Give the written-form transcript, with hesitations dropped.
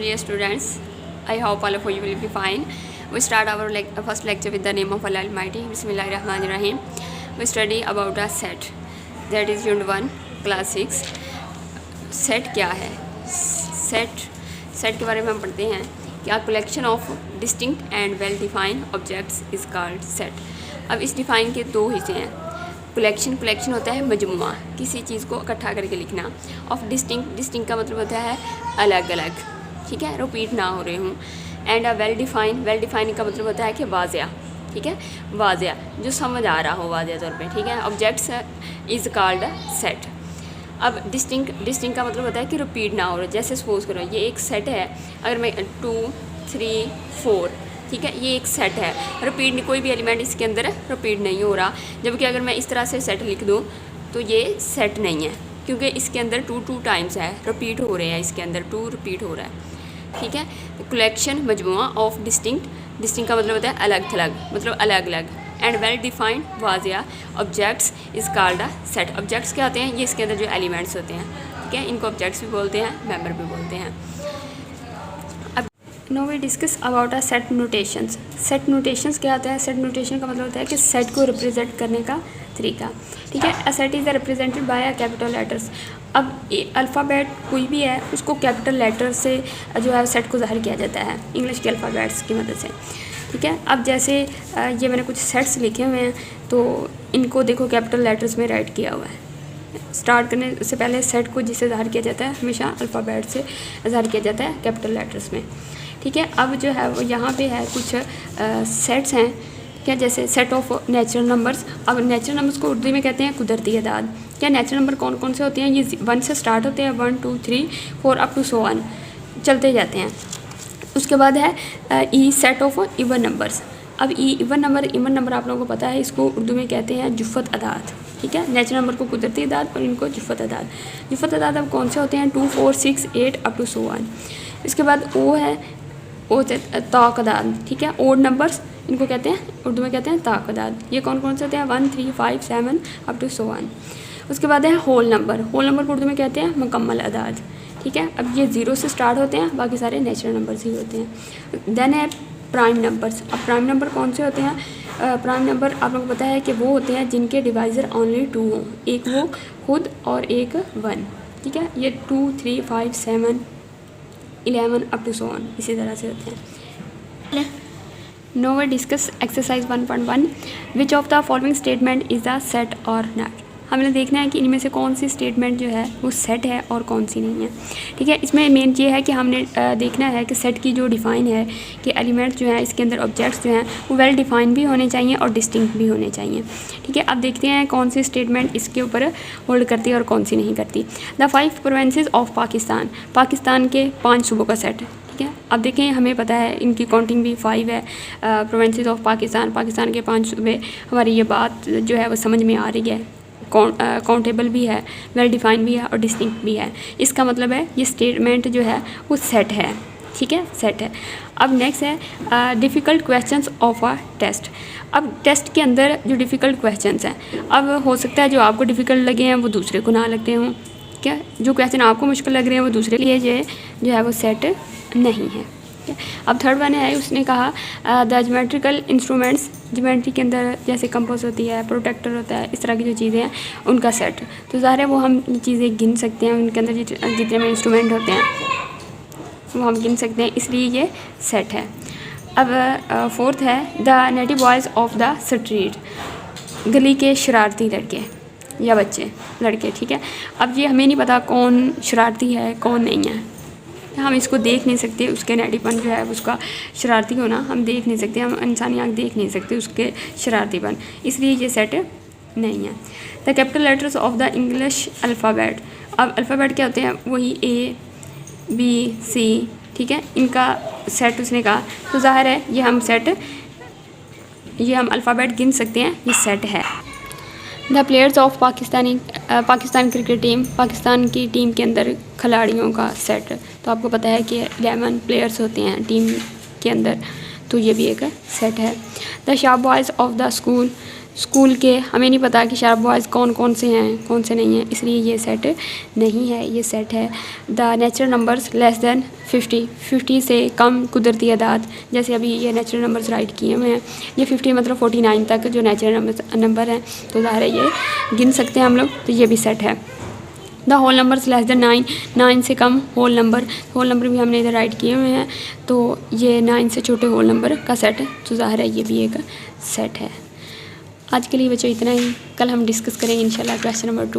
Dear students, I hope all of you will be fine. We start our first lecture with the name of Allah Almighty. Bismillahirrahmanirrahim. We study about a set. That is Unit 1, Class 6. Set क्या है? Set के बारे में हम पढ़ते हैं कि a collection of distinct and well-defined objects is called set. अब इस डिफाइन के दो हिस्से हैं. कलेक्शन होता है मजमुआ, किसी चीज़ को इकट्ठा करके लिखना. ऑफ डिस्टिंक्ट का मतलब होता है अलग अलग, ठीक है, रिपीट ना हो रहे हूँ. एंड अ वेल डिफाइन का मतलब होता है कि वाज़िया, ठीक है, वाज़िया जो समझ आ रहा हो वाज़िया तौर पे, ठीक है. Objects is called set. अब डिस्टिंक्ट का मतलब होता है कि रिपीट ना हो रहा. जैसे सपोज करो ये एक सेट है, अगर मैं 2 3 4, ठीक है, ये एक सेट है. रिपीट कोई भी एलिमेंट इसके अंदर रिपीट नहीं हो रहा. जबकि अगर मैं इस तरह से सेट लिख दूँ तो ये सेट नहीं है, क्योंकि इसके अंदर 2 टाइम्स है, रिपीट हो रहे हैं, इसके अंदर 2 रिपीट हो रहा है, ठीक है. कलेक्शन मजमुआ ऑफ डिस्टिंक्ट का मतलब होता है अलग थलग, मतलब अलग अलग. एंड वेल डिफाइंड वाज़िया objects is called a set. Objects क्या होते हैं? ये इसके अंदर जो एलिमेंट्स होते हैं, ठीक है, इनको ऑब्जेक्ट्स भी बोलते हैं, मेंबर भी बोलते हैं. No we discuss about a set notations. Set notations क्या होता है? सेट नोटेशन का मतलब होता है कि सेट को रिप्रेजेंट करने का तरीका, ठीक है. A set is represented by a capital letters. अब अल्फ़ाबेट कोई भी है उसको कैपिटल लेटर से जो है सेट को ज़ाहिर किया जाता है इंग्लिश के अल्फ़ाबेट्स की मदद से, ठीक है. अब जैसे ये मैंने कुछ सेट्स लिखे हुए हैं, तो इनको देखो कैपिटल लेटर्स में राइट किया हुआ है. स्टार्ट करने से पहले सेट को जिससे ज़ाहिर किया जाता है हमेशा अल्फ़ाबेट से ज़ाहिर किया जाता है कैपिटल लेटर्स में, ठीक है. अब जो है वो यहाँ पे है कुछ सेट्स हैं, क्या, जैसे सेट ऑफ नेचुरल नंबर्स. अब नेचुरल नंबर्स को उर्दू में कहते हैं कुदरती अदाद. क्या नेचुरल नंबर कौन कौन से होते हैं? ये 1 से स्टार्ट होते हैं, 1 2 3 4 अप टू सो ऑन चलते जाते हैं. उसके बाद है ई सेट ऑफ इवन नंबर्स. अब इवन नंबर आप लोगों को पता है, इसको उर्दू में कहते हैं जुफ़त अदाद, ठीक है. नेचुरल नंबर को कुदरती अदाद और इनको जुफ़त अदाद अब कौन से होते हैं? 2 4 6 8 अप टू सो ऑन. इसके बाद ओ है, ओ ताक़दाद, ठीक है. ओड नंबर्स इनको कहते हैं, उर्दू में कहते हैं ताक़दाद. ये कौन कौन से होते हैं? 1 3 5 7 अप टू सो ऑन. उसके बाद है होल नंबर को उर्दू में कहते हैं मुकम्मल अदाद, ठीक है. अब ये 0 से स्टार्ट होते हैं, बाकी सारे नेचुरल नंबर्स ही होते हैं. देन है प्राइम नंबर्स. अब प्राइम नंबर कौन से होते हैं? प्राइम नंबर आप लोगों को पता है कि वो होते हैं जिनके डिवाइज़र ओनली 2 हों, एक वो खुद और एक 1, ठीक है. ये 2 3 5 7 11 अप टू सो ऑन इसी तरह से होते हैं. No we discuss exercise 1.1. Which of the following statement is the set और नॉट. हमने देखना है कि इनमें से कौन सी स्टेटमेंट जो है वो सेट है और कौन सी नहीं है, ठीक है. इसमें मेन ये है कि हमने देखना है कि सेट की जो डिफ़ाइन है कि एलिमेंट्स जो हैं इसके अंदर ऑब्जेक्ट्स जो हैं वो वेल डिफ़ाइन भी होने चाहिए और डिस्टिंक्ट भी होने चाहिए, ठीक है. अब देखते हैं कौन सी स्टेटमेंट इसके ऊपर होल्ड करती है और कौन सी नहीं करती. द 5 प्रोविंसेस ऑफ पाकिस्तान के 5 सूबों का सेट, ठीक है. अब देखें, हमें पता है इनकी काउंटिंग भी 5 है. प्रोविंसेस ऑफ पाकिस्तान के 5 सूबे. हमारी ये बात जो है वो समझ में आ रही है, काउंटेबल भी है, वेल डिफाइन भी है और डिस्टिंक्ट भी है. इसका मतलब है ये स्टेटमेंट जो है वो सेट है, ठीक है, सेट है. अब नेक्स्ट है difficult questions of a test. अब टेस्ट के अंदर जो डिफ़िकल्ट क्वेश्चंस हैं, अब हो सकता है जो आपको डिफ़िकल्ट लगे हैं वो दूसरे को ना लगते हों, क्या, जो क्वेश्चन आपको मुश्किल लग रहे हैं वो दूसरे लिए जो है वो सेट नहीं है. अब थर्ड वन है, उसने कहा द ज्योमेट्रिकल इंस्ट्रूमेंट्स. ज्योमेट्री के अंदर जैसे कंपास होती है, प्रोटेक्टर होता है, इस तरह की जो चीज़ें हैं उनका सेट. तो ज़ाहिर है वो हम ये चीज़ें गिन सकते हैं, उनके अंदर जितने भी इंस्ट्रूमेंट होते हैं वो हम गिन सकते हैं, इसलिए ये सेट है. अब फोर्थ है the native boys of the street. गली के शरारती लड़के या बच्चे, लड़के, ठीक है. अब ये हमें नहीं पता कौन शरारती है कौन नहीं है, हम इसको देख नहीं सकते. उसके नेटिवपन जो है उसका शरारती होना हम देख नहीं सकते, हम इंसानी आँख देख नहीं सकते उसके शरारतीपन, इसलिए ये सेट नहीं है. The capital letters of the English alphabet. अब अल्फ़ाबेट क्या होते हैं? वही A B C, ठीक है, इनका सेट उसने कहा. तो ज़ाहिर है ये हम अल्फ़ाबेट गिन सकते हैं, ये सेट है. The players of Pakistan cricket team. Pakistan की टीम के अंदर खिलाड़ियों का सेट. तो आपको पता है कि 11 प्लेयर्स होते हैं टीम के अंदर, तो ये भी एक सेट है. The sharp boys of the school. School के हमें नहीं पता कि शार्प बॉयज़ कौन कौन से हैं कौन से नहीं हैं, इसलिए ये सेट नहीं है। ये सेट है the natural numbers less then 50 से कम कुदरती अदाद, जैसे अभी ये नेचुरल नंबर्स राइट किए हुए हैं। ये 50 मतलब 49 तक जो नेचुरल नंबर हैं, तो ज़ाहिर है ये गिन सकते हैं हम लोग, तो ये भी सेट है। The whole numbers less than 9 से कम होल नंबर भी हमने इधर राइट किए हुए हैं, तो ये 9 से छोटे होल नंबर का सेट है, तो ज़ाहिर है ये भी एक सेट है। आज के लिए बच्चों इतना ही, कल हम डिस्कस करेंगे इंशाल्लाह क्वेश्चन नंबर 2।